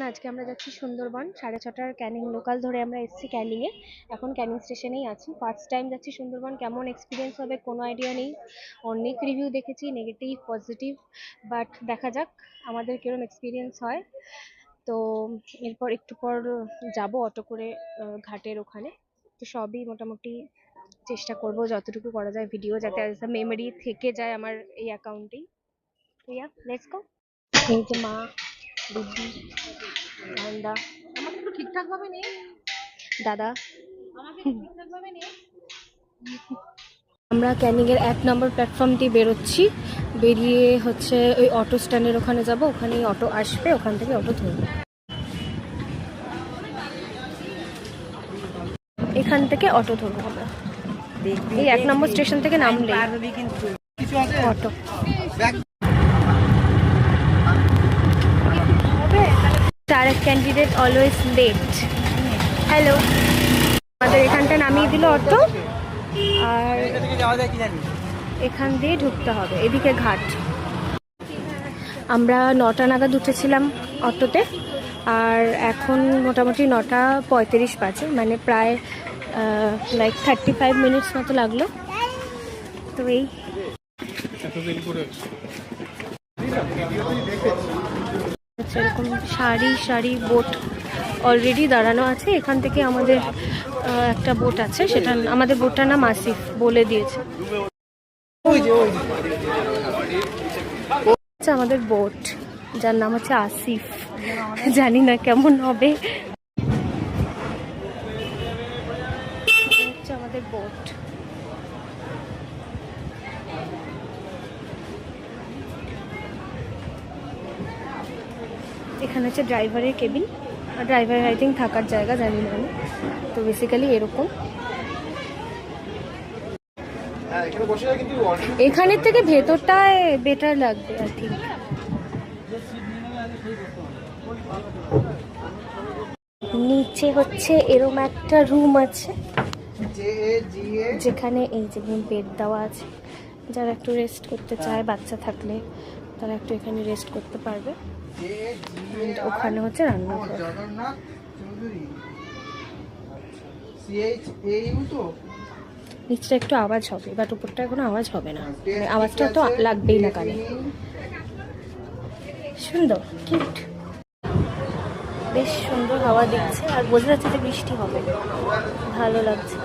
আজকে আমরা যাচ্ছি সুন্দরবন। 6:30টার ক্যানিং লোকাল ধরে আমরা এসেছি ক্যানিংয়ে। এখন ক্যানিং স্টেশনেই আছি। ফার্স্ট টাইম যাচ্ছি সুন্দরবন, কেমন এক্সপিরিয়েন্স হবে কোনো আইডিয়া নেই। অনেক রিভিউ দেখেছি, নেগেটিভ পজিটিভ, বাট দেখা যাক আমাদের কিরকম এক্সপিরিয়েন্স হয়। তো এরপর একটু পর যাব অটো করে ঘাটের ওখানে। তো সবই মোটামুটি চেষ্টা করব যতটুকু করা যায় ভিডিও, যাতে অ্যাজ আ মেমোরি থেকে যায় আমার এই অ্যাকাউন্টেই। তো ইয়া, লেটস গো। এই যে মা, দিদি, ঠান্ডা, আমাকে একটু ঠিকঠাক ভাবে নে। দাদা। আমাকে ঠিকঠাক ভাবে নে। আমরা ক্যানিংয়ের 1 নম্বর প্ল্যাটফর্ম দিয়ে বেরোচ্ছি। বেরিয়ে হচ্ছে ওই অটো স্ট্যান্ডের ওখানে যাব, ওখানেই অটো আসবে, ওখান থেকে অটো ধরবো। এখান থেকে অটো ধরবো আমরা। এই 1 নম্বর স্টেশন থেকে নামলে auto. Direct candidate always late. Hello, আমাদের এখানটা নামিয়ে দিল অটো, আর এখান দিয়ে ঢুকতে হবে, এদিকে ঘাট। আমরা 9টা নাগাদ উঠেছিলাম অটোতে, আর এখন মোটামুটি 9:35 বাজে, মানে প্রায় লাইক 35 মিনিটস মতো লাগলো। তো এই এরকম সারি সারি বোট অলরেডি দাঁড়ানো আছে। এখান থেকে আমাদের একটা বোট আছে, সেটা আমাদের বোটটার নাম আসিফ বলে দিয়েছে। আমাদের বোট, যার নাম হচ্ছে আসিফ, জানি না কেমন হবে। হচ্ছে আমাদের বোট। এখানে হচ্ছে ড্রাইভারের কেবিন, আর ড্রাইভারের আই থিঙ্ক থাকার জায়গা, জানি না আমি। তো বেসিক্যালি এরকম। এখানের থেকে ভেতরটায় বেটার লাগবে আই থিঙ্ক। নিচে হচ্ছে এরকম একটা রুম আছে, যেখানে এই যে বেড দেওয়া আছে। যারা একটু রেস্ট করতে চায়, বাচ্চা থাকলে তারা একটু এখানে রেস্ট করতে পারবে। ওখানে হচ্ছে রান্নাঘর। নিচটা একটু আওয়াজ হবে, বাট উপরটা কোনো আওয়াজ হবে না, মানে আওয়াজটা তো লাগবেই না কানে। সুন্দর, কিউট, বেশ সুন্দর হাওয়া দিচ্ছে, আর বোঝা যাচ্ছে যে বৃষ্টি হবে, ভালো লাগছে।